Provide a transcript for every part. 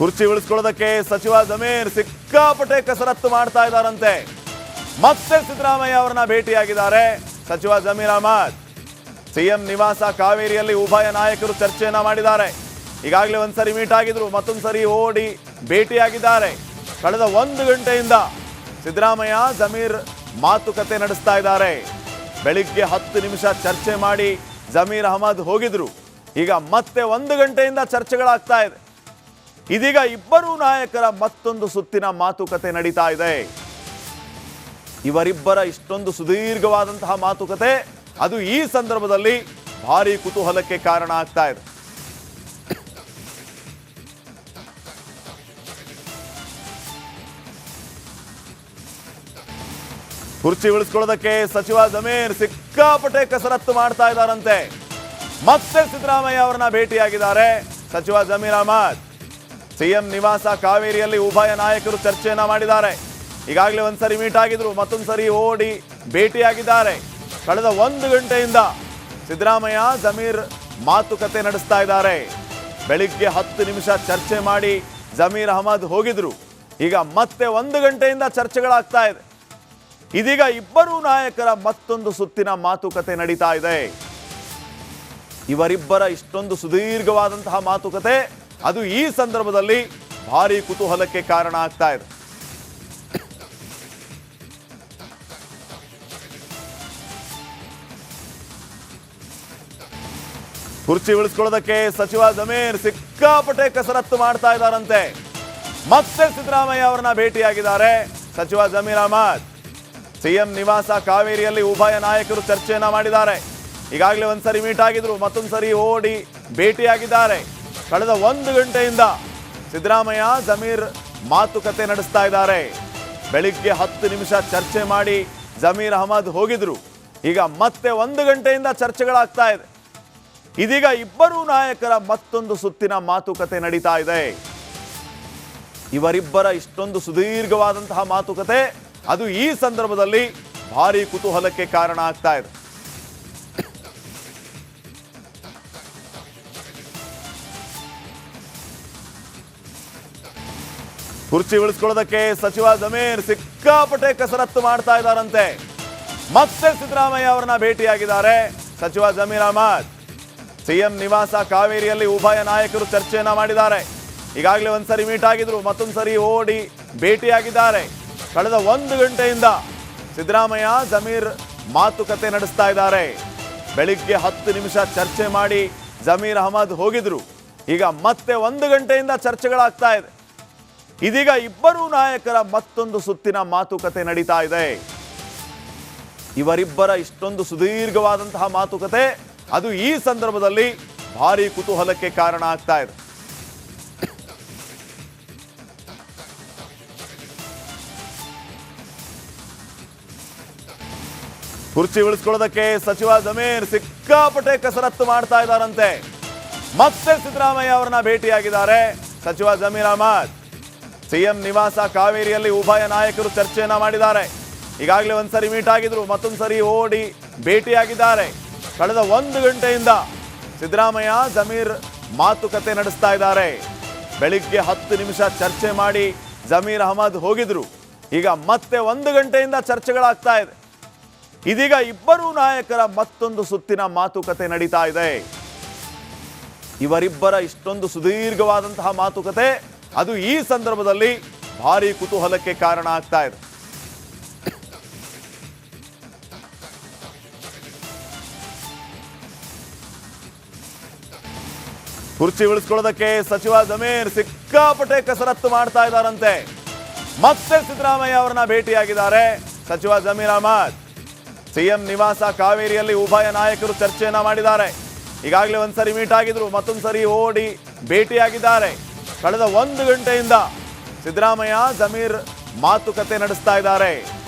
ಕುರ್ಚಿ ಉಳಿಸ್ಕೊಳ್ಳೋದಕ್ಕೆ ಸಚಿವ ಜಮೀರ್ ಸಿಕ್ಕಾಪಟ್ಟೆ ಕಸರತ್ತು ಮಾಡ್ತಾ ಇದ್ದಾರಂತೆ. ಮತ್ತೆ ಸಿದ್ದರಾಮಯ್ಯ ಅವರನ್ನ ಭೇಟಿಯಾಗಿದ್ದಾರೆ ಸಚಿವ ಜಮೀರ್ ಅಹಮದ್. ಸಿಎಂ ನಿವಾಸ ಕಾವೇರಿಯಲ್ಲಿ ಉಭಯ ನಾಯಕರು ಚರ್ಚೆಯನ್ನ ಮಾಡಿದ್ದಾರೆ. ಈಗಾಗಲೇ ಒಂದ್ಸರಿ ಮೀಟ್ ಆಗಿದ್ರು, ಮತ್ತೊಂದ್ಸರಿ ಓಡಿ ಭೇಟಿಯಾಗಿದ್ದಾರೆ. ಕಳೆದ 1 ಗಂಟೆಯಿಂದ ಸಿದ್ದರಾಮಯ್ಯ ಜಮೀರ್ ಮಾತುಕತೆ ನಡೆಸ್ತಾ ಇದ್ದಾರೆ. ಬೆಳಿಗ್ಗೆ 10 ನಿಮಿಷ ಚರ್ಚೆ ಮಾಡಿ ಜಮೀರ್ ಅಹಮದ್ ಹೋಗಿದ್ರು. ಈಗ ಮತ್ತೆ 1 ಗಂಟೆಯಿಂದ ಚರ್ಚೆಗಳಾಗ್ತಾ ಇದೆ. ಇದೀಗ ಇಬ್ಬರು ನಾಯಕರ ಮತ್ತೊಂದು ಸುತ್ತಿನ ಮಾತುಕತೆ ನಡೀತಾ ಇದೆ. ಇವರಿಬ್ಬರ ಇಷ್ಟೊಂದು ಸುದೀರ್ಘವಾದಂತಹ ಮಾತುಕತೆ ಅದು ಈ ಸಂದರ್ಭದಲ್ಲಿ ಭಾರಿ ಕುತೂಹಲಕ್ಕೆ ಕಾರಣ ಆಗ್ತಾ ಇದೆ. ಕುರ್ಚಿ ಉಳಿಸ್ಕೊಳ್ಳೋದಕ್ಕೆ ಸಚಿವ ಜಮೀರ್ ಸಿಕ್ಕಾಪಟ್ಟೆ ಕಸರತ್ತು ಮಾಡ್ತಾ ಇದ್ದಾರಂತೆ. ಮತ್ತೆ ಸಿದ್ದರಾಮಯ್ಯ ಅವರನ್ನ ಭೇಟಿಯಾಗಿದ್ದಾರೆ ಸಚಿವ ಜಮೀರ್ ಅಹಮದ್. ಸಿಎಂ ನಿವಾಸ ಕಾವೇರಿಯಲ್ಲಿ ಉಭಯ ನಾಯಕರು ಚರ್ಚೆಯನ್ನ ಮಾಡಿದ್ದಾರೆ. ಈಗಾಗಲೇ ಒಂದ್ಸರಿ ಮೀಟ್ ಆಗಿದ್ರು, ಮತ್ತೊಂದ್ಸರಿ ಓಡಿ ಭೇಟಿಯಾಗಿದ್ದಾರೆ. ಕಳೆದ 1 ಗಂಟೆಯಿಂದ ಸಿದ್ದರಾಮಯ್ಯ ಜಮೀರ್ ಮಾತುಕತೆ ನಡೆಸ್ತಾ ಇದ್ದಾರೆ. ಬೆಳಿಗ್ಗೆ 10 ನಿಮಿಷ ಚರ್ಚೆ ಮಾಡಿ ಜಮೀರ್ ಅಹಮದ್ ಹೋಗಿದ್ರು. ಈಗ ಮತ್ತೆ 1 ಗಂಟೆಯಿಂದ ಚರ್ಚೆಗಳಾಗ್ತಾ ಇದೆ. ಇದೀಗ ಇಬ್ಬರು ನಾಯಕರ ಮತ್ತೊಂದು ಸುತ್ತಿನ ಮಾತುಕತೆ ನಡೀತಾ ಇದೆ. ಇವರಿಬ್ಬರ ಇಷ್ಟೊಂದು ಸುದೀರ್ಘವಾದಂತಹ ಮಾತುಕತೆ ಅದು ಈ ಸಂದರ್ಭದಲ್ಲಿ ಭಾರಿ ಕುತೂಹಲಕ್ಕೆ ಕಾರಣ ಆಗ್ತಾ ಇದೆ. ಕುರ್ಚಿ ಉಳಿಸ್ಕೊಳ್ಳೋದಕ್ಕೆ ಸಚಿವ ಜಮೀರ್ ಸಿಕ್ಕಾಪಟ್ಟೆ ಕಸರತ್ತು ಮಾಡ್ತಾ ಇದ್ದಾರಂತೆ. ಮತ್ತೆ ಸಿದ್ದರಾಮಯ್ಯ ಅವರನ್ನ ಭೇಟಿಯಾಗಿದ್ದಾರೆ ಸಚಿವ ಜಮೀರ್ ಅಹಮದ್. ಸಿಎಂ ನಿವಾಸ ಕಾವೇರಿಯಲ್ಲಿ ಉಭಯ ನಾಯಕರು ಚರ್ಚೆಯನ್ನ ಮಾಡಿದ್ದಾರೆ. ಈಗಾಗಲೇ ಒಂದ್ಸರಿ ಮೀಟ್ ಆಗಿದ್ರು, ಮತ್ತೊಂದ್ಸರಿ ಓಡಿ ಭೇಟಿಯಾಗಿದ್ದಾರೆ. ಕಳೆದ 1 ಗಂಟೆಯಿಂದ ಸಿದ್ದರಾಮಯ್ಯ ಜಮೀರ್ ಮಾತುಕತೆ ನಡೆಸ್ತಾ ಇದ್ದಾರೆ. ಬೆಳಿಗ್ಗೆ 10 ನಿಮಿಷ ಚರ್ಚೆ ಮಾಡಿ ಜಮೀರ್ ಅಹಮದ್ ಹೋಗಿದ್ರು. ಈಗ ಮತ್ತೆ 1 ಗಂಟೆಯಿಂದ ಚರ್ಚೆಗಳಾಗ್ತಾ ಇದೆ. ಇದೀಗ ಇಬ್ಬರು ನಾಯಕರ ಮತ್ತೊಂದು ಸುತ್ತಿನ ಮಾತುಕತೆ ನಡೀತಾ ಇದೆ. ಇವರಿಬ್ಬರ ಇಷ್ಟೊಂದು ಸುದೀರ್ಘವಾದಂತಹ ಮಾತುಕತೆ ಅದು ಈ ಸಂದರ್ಭದಲ್ಲಿ ಭಾರಿ ಕುತೂಹಲಕ್ಕೆ ಕಾರಣ ಆಗ್ತಾ ಇದೆ. ಕುರ್ಚಿ ಉಳಿಸ್ಕೊಳ್ಳೋದಕ್ಕೆ ಸಚಿವ ಜಮೀರ್ ಸಿಕ್ಕಾಪಟ್ಟೆ ಕಸರತ್ತು ಮಾಡ್ತಾ ಇದ್ದಾರಂತೆ. ಮತ್ತೆ ಸಿದ್ದರಾಮಯ್ಯ ಅವರನ್ನ ಭೇಟಿಯಾಗಿದ್ದಾರೆ ಸಚಿವ ಜಮೀರ್ ಅಹಮದ್. ಸಿಎಂ ನಿವಾಸ ಕಾವೇರಿಯಲ್ಲಿ ಉಭಯ ನಾಯಕರು ಚರ್ಚೆಯನ್ನ ಮಾಡಿದ್ದಾರೆ. ಈಗಾಗಲೇ ಒಂದ್ಸರಿ ಮೀಟ್ ಆಗಿದ್ರು, ಮತ್ತೊಂದ್ಸರಿ ಓಡಿ ಭೇಟಿಯಾಗಿದ್ದಾರೆ. ಕಳೆದ 1 ಗಂಟೆಯಿಂದ ಸಿದ್ದರಾಮಯ್ಯ ಜಮೀರ್ ಮಾತುಕತೆ ನಡೆಸ್ತಾ ಇದ್ದಾರೆ. ಬೆಳಿಗ್ಗೆ 10 ನಿಮಿಷ ಚರ್ಚೆ ಮಾಡಿ ಜಮೀರ್ ಅಹಮದ್ ಹೋಗಿದ್ರು. ಈಗ ಮತ್ತೆ 1 ಗಂಟೆಯಿಂದ ಚರ್ಚೆಗಳಾಗ್ತಾ ಇದೆ. ಇದೀಗ ಇಬ್ಬರು ನಾಯಕರ ಮತ್ತೊಂದು ಸುತ್ತಿನ ಮಾತುಕತೆ ನಡೀತಾ ಇದೆ. ಇವರಿಬ್ಬರ ಇಷ್ಟೊಂದು ಸುದೀರ್ಘವಾದಂತಹ ಮಾತುಕತೆ ಅದು ಈ ಸಂದರ್ಭದಲ್ಲಿ ಭಾರಿ ಕುತೂಹಲಕ್ಕೆ ಕಾರಣ ಆಗ್ತಾ ಇದೆ. ಕುರ್ಚಿ ಉಳಿಸ್ಕೊಳ್ಳೋದಕ್ಕೆ ಸಚಿವ ಜಮೀರ್ ಸಿಕ್ಕಾಪಟ್ಟೆ ಕಸರತ್ತು ಮಾಡ್ತಾ ಇದ್ದಾರಂತೆ. ಮತ್ತೆ ಸಿದ್ದರಾಮಯ್ಯ ಅವರನ್ನ ಭೇಟಿಯಾಗಿದ್ದಾರೆ ಸಚಿವ ಜಮೀರ್ ಅಹಮದ್. ಸಿಎಂ ನಿವಾಸ ಕಾವೇರಿಯಲ್ಲಿ ಉಭಯ ನಾಯಕರು ಚರ್ಚೆಯನ್ನ ಮಾಡಿದ್ದಾರೆ. ಈಗಾಗಲೇ ಒಂದ್ಸರಿ ಮೀಟ್ ಆಗಿದ್ರು, ಮತ್ತೊಂದ್ಸರಿ ಓಡಿ ಭೇಟಿಯಾಗಿದ್ದಾರೆ. ಕಳೆದ 1 ಗಂಟೆಯಿಂದ ಸಿದ್ದರಾಮಯ್ಯ ಜಮೀರ್ ಮಾತುಕತೆ ನಡೆಸ್ತಾ ಇದ್ದಾರೆ. ಬೆಳಿಗ್ಗೆ 10 ನಿಮಿಷ ಚರ್ಚೆ ಮಾಡಿ ಜಮೀರ್ ಅಹಮದ್ ಹೋಗಿದ್ರು. ಈಗ ಮತ್ತೆ 1 ಗಂಟೆಯಿಂದ ಚರ್ಚೆಗಳಾಗ್ತಾ ಇದೆ. ಇದೀಗ ಇಬ್ಬರು ನಾಯಕರ ಮತ್ತೊಂದು ಸುತ್ತಿನ ಮಾತುಕತೆ ನಡೀತಾ ಇದೆ. ಇವರಿಬ್ಬರ ಇಷ್ಟೊಂದು ಸುದೀರ್ಘವಾದಂತಹ ಮಾತುಕತೆ ಅದು ಈ ಸಂದರ್ಭದಲ್ಲಿ ಭಾರಿ ಕುತೂಹಲಕ್ಕೆ ಕಾರಣ ಆಗ್ತಾ ಇದೆ. ಕುರ್ಚಿ ಉಳಿಸ್ಕೊಳ್ಳೋದಕ್ಕೆ ಸಚಿವ ಜಮೀರ್ ಸಿಕ್ಕಾಪಟ್ಟೆ ಕಸರತ್ತು ಮಾಡ್ತಾ ಇದ್ದಾರಂತೆ. ಮತ್ತೆ ಸಿದ್ದರಾಮಯ್ಯ ಅವರನ್ನ ಭೇಟಿಯಾಗಿದ್ದಾರೆ ಸಚಿವ ಜಮೀರ್ ಅಹಮದ್. ಸಿಎಂ ನಿವಾಸ ಕಾವೇರಿಯಲ್ಲಿ ಉಭಯ ನಾಯಕರು ಚರ್ಚೆಯನ್ನ ಮಾಡಿದ್ದಾರೆ. ಈಗಾಗಲೇ ಒಂದ್ಸರಿ ಮೀಟ್ ಆಗಿದ್ರು, ಮತ್ತೊಂದ್ಸರಿ ಓಡಿ ಭೇಟಿಯಾಗಿದ್ದಾರೆ. ಕಳೆದ 1 ಗಂಟೆಯಿಂದ ಸಿದ್ದರಾಮಯ್ಯ ಜಮೀರ್ ಮಾತುಕತೆ ನಡೆಸ್ತಾ ಇದ್ದಾರೆ.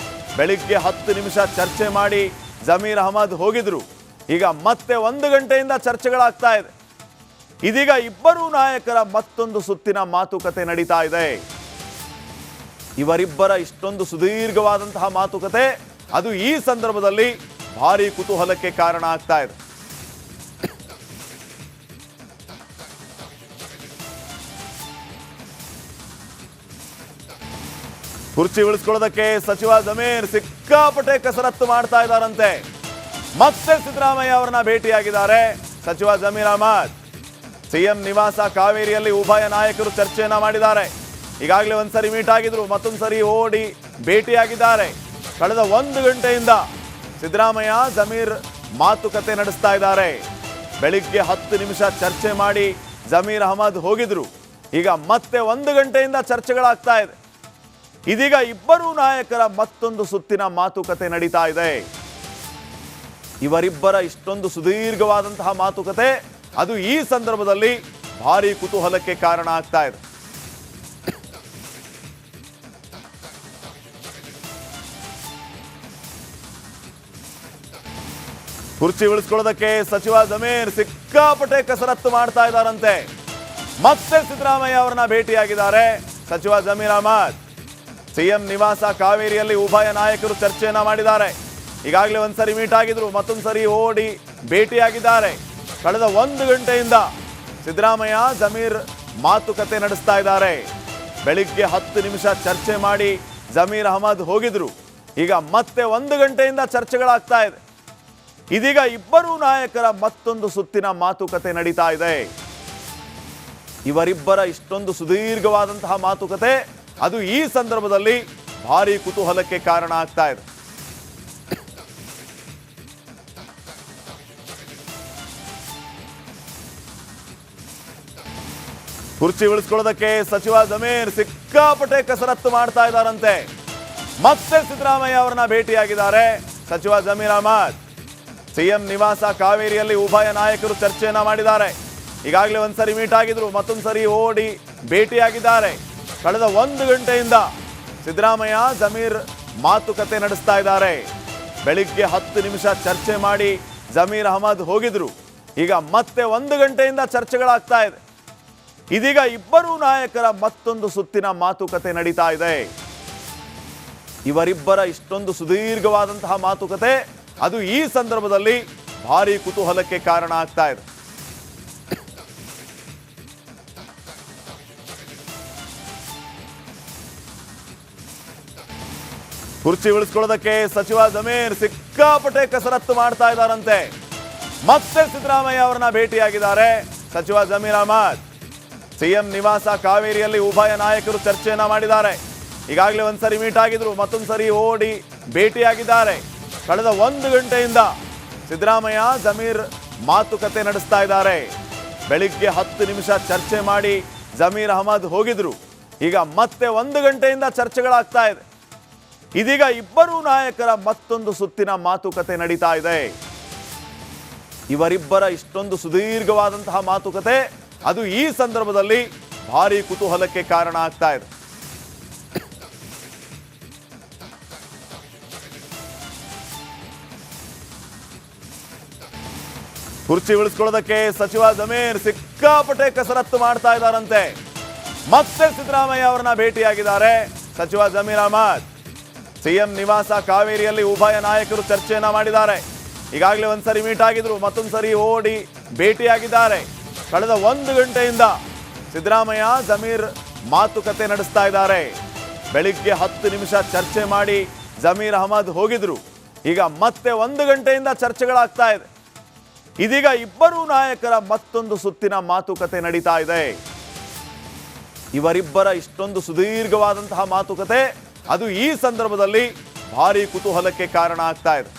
ಬೆಳಿಗ್ಗೆ 10 ನಿಮಿಷ ಚರ್ಚೆ ಮಾಡಿ ಜಮೀರ್ ಅಹಮದ್ ಹೋಗಿದ್ರು. ಈಗ ಮತ್ತೆ 1 ಗಂಟೆಯಿಂದ ಚರ್ಚೆಗಳಾಗ್ತಾ ಇದೆ. ಇದೀಗ ಇಬ್ಬರು ನಾಯಕರ ಮತ್ತೊಂದು ಸುತ್ತಿನ ಮಾತುಕತೆ ನಡೀತಾ ಇದೆ. ಇವರಿಬ್ಬರ ಇಷ್ಟೊಂದು ಸುದೀರ್ಘವಾದಂತಹ ಮಾತುಕತೆ ಅದು ಈ ಸಂದರ್ಭದಲ್ಲಿ ಭಾರಿ ಕುತೂಹಲಕ್ಕೆ ಕಾರಣ ಆಗ್ತಾ ಇದೆ. ಕುರ್ಚಿ ಉಳಿಸ್ಕೊಳ್ಳೋದಕ್ಕೆ ಸಚಿವ ಜಮೀರ್ ಸಿಕ್ಕಾಪಟ್ಟೆ ಕಸರತ್ತು ಮಾಡ್ತಾ ಇದ್ದಾರಂತೆ. ಮತ್ತೆ ಸಿದ್ದರಾಮಯ್ಯ ಅವರನ್ನ ಭೇಟಿಯಾಗಿದ್ದಾರೆ ಸಚಿವ ಜಮೀರ್ ಅಹಮದ್. ಸಿಎಂ ನಿವಾಸ ಕಾವೇರಿಯಲ್ಲಿ ಉಭಯ ನಾಯಕರು ಚರ್ಚೆಯನ್ನ ಮಾಡಿದ್ದಾರೆ. ಈಗಾಗಲೇ ಒಂದ್ಸರಿ ಮೀಟ್ ಆಗಿದ್ರು, ಮತ್ತೊಂದು ಸರಿ ಓಡಿ ಭೇಟಿಯಾಗಿದ್ದಾರೆ. ಕಳೆದ 1 ಗಂಟೆಯಿಂದ ಸಿದ್ದರಾಮಯ್ಯ ಜಮೀರ್ ಮಾತುಕತೆ ನಡೆಸ್ತಾ ಇದ್ದಾರೆ. ಬೆಳಿಗ್ಗೆ 10 ನಿಮಿಷ ಚರ್ಚೆ ಮಾಡಿ ಜಮೀರ್ ಅಹಮದ್ ಹೋಗಿದ್ರು. ಈಗ ಮತ್ತೆ 1 ಗಂಟೆಯಿಂದ ಚರ್ಚೆಗಳಾಗ್ತಾ ಇದೆ. ಇದೀಗ ಇಬ್ಬರು ನಾಯಕರ ಮತ್ತೊಂದು ಸುತ್ತಿನ ಮಾತುಕತೆ ನಡೀತಾ ಇದೆ. ಇವರಿಬ್ಬರ ಇಷ್ಟೊಂದು ಸುದೀರ್ಘವಾದಂತಹ ಮಾತುಕತೆ ಅದು ಈ ಸಂದರ್ಭದಲ್ಲಿ ಭಾರಿ ಕುತೂಹಲಕ್ಕೆ ಕಾರಣ ಆಗ್ತಾ ಇದೆ. ಕುರ್ಚಿ ಉಳಿಸ್ಕೊಳ್ಳೋದಕ್ಕೆ ಸಚಿವ ಜಮೀರ್ ಸಿಕ್ಕಾಪಟ್ಟೆ ಕಸರತ್ತು ಮಾಡ್ತಾ ಇದ್ದಾರಂತೆ. ಮತ್ತೆ ಸಿದ್ದರಾಮಯ್ಯ ಅವರನ್ನ ಭೇಟಿಯಾಗಿದ್ದಾರೆ ಸಚಿವ ಜಮೀರ್ ಅಹಮದ್. ಸಿಎಂ ನಿವಾಸ ಕಾವೇರಿಯಲ್ಲಿ ಉಭಯ ನಾಯಕರು ಚರ್ಚೆಯನ್ನ ಮಾಡಿದ್ದಾರೆ. ಈಗಾಗಲೇ ಒಂದ್ಸರಿ ಮೀಟ್ ಆಗಿದ್ರು, ಮತ್ತೊಂದು ಸರಿ ಓಡಿ ಭೇಟಿಯಾಗಿದ್ದಾರೆ. ಕಳೆದ 1 ಗಂಟೆಯಿಂದ ಸಿದ್ದರಾಮಯ್ಯ ಜಮೀರ್ ಮಾತುಕತೆ ನಡೆಸ್ತಾ ಇದ್ದಾರೆ. ಬೆಳಿಗ್ಗೆ 10 ನಿಮಿಷ ಚರ್ಚೆ ಮಾಡಿ ಜಮೀರ್ ಅಹಮದ್ ಹೋಗಿದ್ರು. ಈಗ ಮತ್ತೆ 1 ಗಂಟೆಯಿಂದ ಚರ್ಚೆಗಳಾಗ್ತಾ ಇದೆ. ಇದೀಗ ಇಬ್ಬರು ನಾಯಕರ ಮತ್ತೊಂದು ಸುತ್ತಿನ ಮಾತುಕತೆ ನಡೀತಾ ಇದೆ. ಇವರಿಬ್ಬರ ಇಷ್ಟೊಂದು ಸುದೀರ್ಘವಾದಂತಹ ಮಾತುಕತೆ ಅದು ಈ ಸಂದರ್ಭದಲ್ಲಿ ಭಾರಿ ಕುತೂಹಲಕ್ಕೆ ಕಾರಣ ಆಗ್ತಾ ಇದೆ. ಕುರ್ಚಿ ಉಳಿಸ್ಕೊಳ್ಳೋದಕ್ಕೆ ಸಚಿವ ಜಮೀರ್ ಸಿಕ್ಕಾಪಟ್ಟೆ ಕಸರತ್ತು ಮಾಡ್ತಾ ಇದ್ದಾರಂತೆ. ಮತ್ತೆ ಸಿದ್ದರಾಮಯ್ಯ ಅವರನ್ನ ಭೇಟಿಯಾಗಿದ್ದಾರೆ ಸಚಿವ ಜಮೀರ್ ಅಹಮದ್. ಸಿಎಂ ನಿವಾಸ ಕಾವೇರಿಯಲ್ಲಿ ಉಭಯ ನಾಯಕರು ಚರ್ಚೆಯನ್ನ ಮಾಡಿದ್ದಾರೆ. ಈಗಾಗಲೇ ಒಂದ್ಸರಿ ಮೀಟ್ ಆಗಿದ್ರು, ಮತ್ತೊಂದು ಸರಿ ಓಡಿ ಭೇಟಿಯಾಗಿದ್ದಾರೆ. ಕಳೆದ 1 ಗಂಟೆಯಿಂದ ಸಿದ್ದರಾಮಯ್ಯ ಜಮೀರ್ ಮಾತುಕತೆ ನಡೆಸ್ತಾ ಇದ್ದಾರೆ. ಬೆಳಿಗ್ಗೆ 10 ನಿಮಿಷ ಚರ್ಚೆ ಮಾಡಿ ಜಮೀರ್ ಅಹಮದ್ ಹೋಗಿದ್ರು. ಈಗ ಮತ್ತೆ 1 ಗಂಟೆಯಿಂದ ಚರ್ಚೆಗಳಾಗ್ತಾ ಇದೆ. ಇದೀಗ ಇಬ್ಬರು ನಾಯಕರ ಮತ್ತೊಂದು ಸುತ್ತಿನ ಮಾತುಕತೆ ನಡೀತಾ ಇದೆ. ಇವರಿಬ್ಬರ ಇಷ್ಟೊಂದು ಸುದೀರ್ಘವಾದಂತಹ ಮಾತುಕತೆ ಅದು ಈ ಸಂದರ್ಭದಲ್ಲಿ ಭಾರಿ ಕುತೂಹಲಕ್ಕೆ ಕಾರಣ ಆಗ್ತಾ ಇದೆ. ಕುರ್ಚಿ ಉಳಿಸ್ಕೊಳ್ಳೋದಕ್ಕೆ ಸಚಿವ ಜಮೀರ್ ಸಿಕ್ಕಾಪಟ್ಟೆ ಕಸರತ್ತು ಮಾಡ್ತಾ ಇದ್ದಾರಂತೆ. ಮತ್ತೆ ಸಿದ್ದರಾಮಯ್ಯ ಅವರನ್ನ ಭೇಟಿಯಾಗಿದ್ದಾರೆ ಸಚಿವ ಜಮೀರ್ ಅಹಮದ್. ಸಿಎಂ ನಿವಾಸ ಕಾವೇರಿಯಲ್ಲಿ ಉಭಯ ನಾಯಕರು ಚರ್ಚೆಯನ್ನ ಮಾಡಿದ್ದಾರೆ. ಈಗಾಗಲೇ ಒಂದ್ಸರಿ ಮೀಟ್ ಆಗಿದ್ರು, ಮತ್ತೊಂದು ಸರಿ ಓಡಿ ಭೇಟಿಯಾಗಿದ್ದಾರೆ. ಕಳೆದ 1 ಗಂಟೆಯಿಂದ ಸಿದ್ದರಾಮಯ್ಯ ಜಮೀರ್ ಮಾತುಕತೆ ನಡೆಸ್ತಾ ಇದ್ದಾರೆ. ಬೆಳಿಗ್ಗೆ 10 ನಿಮಿಷ ಚರ್ಚೆ ಮಾಡಿ ಜಮೀರ್ ಅಹಮದ್ ಹೋಗಿದ್ರು. ಈಗ ಮತ್ತೆ 1 ಗಂಟೆಯಿಂದ ಚರ್ಚೆಗಳಾಗ್ತಾ ಇದೆ. ಇದೀಗ ಇಬ್ಬರು ನಾಯಕರ ಮತ್ತೊಂದು ಸುತ್ತಿನ ಮಾತುಕತೆ ನಡೀತಾ ಇದೆ. ಇವರಿಬ್ಬರ ಇಷ್ಟೊಂದು ಸುದೀರ್ಘವಾದಂತಹ ಮಾತುಕತೆ ಅದು ಈ ಸಂದರ್ಭದಲ್ಲಿ ಭಾರಿ ಕುತೂಹಲಕ್ಕೆ ಕಾರಣ ಆಗ್ತಾ ಇದೆ. ಕುರ್ಚಿ ಉಳಿಸ್ಕೊಳ್ಳೋದಕ್ಕೆ ಸಚಿವ ಜಮೀರ್ ಸಿಕ್ಕಾಪಟ್ಟೆ ಕಸರತ್ತು ಮಾಡ್ತಾ ಇದ್ದಾರಂತೆ. ಮತ್ತೆ ಸಿದ್ದರಾಮಯ್ಯ ಅವರನ್ನ ಭೇಟಿಯಾಗಿದ್ದಾರೆ ಸಚಿವ ಜಮೀರ್ ಅಹಮದ್. ಸಿಎಂ ನಿವಾಸ ಕಾವೇರಿಯಲ್ಲಿ ಉಭಯ ನಾಯಕರು ಚರ್ಚೆಯನ್ನ ಮಾಡಿದ್ದಾರೆ. ಈಗಾಗಲೇ ಒಂದ್ಸರಿ ಮೀಟ್ ಆಗಿದ್ರು, ಮತ್ತೊಂದು ಸರಿ ಓಡಿ ಭೇಟಿಯಾಗಿದ್ದಾರೆ. ಕಳೆದ 1 ಗಂಟೆಯಿಂದ ಸಿದ್ದರಾಮಯ್ಯ ಜಮೀರ್ ಮಾತುಕತೆ ನಡೆಸ್ತಾ ಇದ್ದಾರೆ. ಬೆಳಿಗ್ಗೆ 10 ನಿಮಿಷ ಚರ್ಚೆ ಮಾಡಿ ಜಮೀರ್ ಅಹಮದ್ ಹೋಗಿದ್ರು. ಈಗ ಮತ್ತೆ 1 ಗಂಟೆಯಿಂದ ಚರ್ಚೆಗಳಾಗ್ತಾ ಇದೆ. ಇದೀಗ ಇಬ್ಬರು ನಾಯಕರ ಮತ್ತೊಂದು ಸುತ್ತಿನ ಮಾತುಕತೆ ನಡೀತಾ ಇದೆ. ಇವರಿಬ್ಬರ ಇಷ್ಟೊಂದು ಸುದೀರ್ಘವಾದಂತಹ ಮಾತುಕತೆ ಅದು ಈ ಸಂದರ್ಭದಲ್ಲಿ ಭಾರಿ ಕುತೂಹಲಕ್ಕೆ ಕಾರಣ ಆಗ್ತಾ ಇದೆ.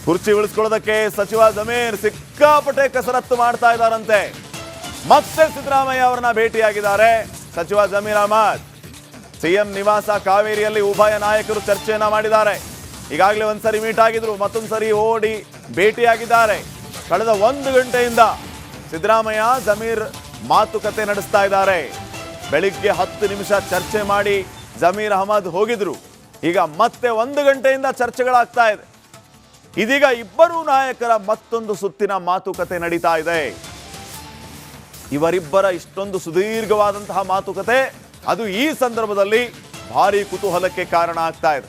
ಕುರ್ಚಿ ಉಳಿಸ್ಕೊಳ್ಳೋದಕ್ಕೆ ಸಚಿವ ಜಮೀರ್ ಸಿಕ್ಕಾಪಟ್ಟೆ ಕಸರತ್ತು ಮಾಡ್ತಾ ಇದ್ದಾರಂತೆ. ಮತ್ತೆ ಸಿದ್ದರಾಮಯ್ಯ ಅವರನ್ನ ಭೇಟಿಯಾಗಿದ್ದಾರೆ ಸಚಿವ ಜಮೀರ್ ಅಹಮದ್. ಸಿಎಂ ನಿವಾಸ ಕಾವೇರಿಯಲ್ಲಿ ಉಭಯ ನಾಯಕರು ಚರ್ಚೆಯನ್ನ ಮಾಡಿದ್ದಾರೆ. ಈಗಾಗಲೇ ಒಂದ್ಸರಿ ಮೀಟ್ ಆಗಿದ್ರು, ಮತ್ತೊಂದು ಸರಿ ಓಡಿ ಭೇಟಿಯಾಗಿದ್ದಾರೆ. ಕಳೆದ 1 ಗಂಟೆಯಿಂದ ಸಿದ್ದರಾಮಯ್ಯ ಜಮೀರ್ ಮಾತುಕತೆ ನಡೆಸ್ತಾ ಇದ್ದಾರೆ. ಬೆಳಿಗ್ಗೆ 10 ನಿಮಿಷ ಚರ್ಚೆ ಮಾಡಿ ಜಮೀರ್ ಅಹಮದ್ ಹೋಗಿದ್ರು. ಈಗ ಮತ್ತೆ 1 ಗಂಟೆಯಿಂದ ಚರ್ಚೆಗಳಾಗ್ತಾ ಇದೆ. ಇದೀಗ ಇಬ್ಬರು ನಾಯಕರ ಮತ್ತೊಂದು ಸುತ್ತಿನ ಮಾತುಕತೆ ನಡೀತಾ ಇದೆ. ಇವರಿಬ್ಬರ ಇಷ್ಟೊಂದು ಸುದೀರ್ಘವಾದಂತಹ ಮಾತುಕತೆ ಅದು ಈ ಸಂದರ್ಭದಲ್ಲಿ ಭಾರಿ ಕುತೂಹಲಕ್ಕೆ ಕಾರಣ ಆಗ್ತಾ ಇದೆ.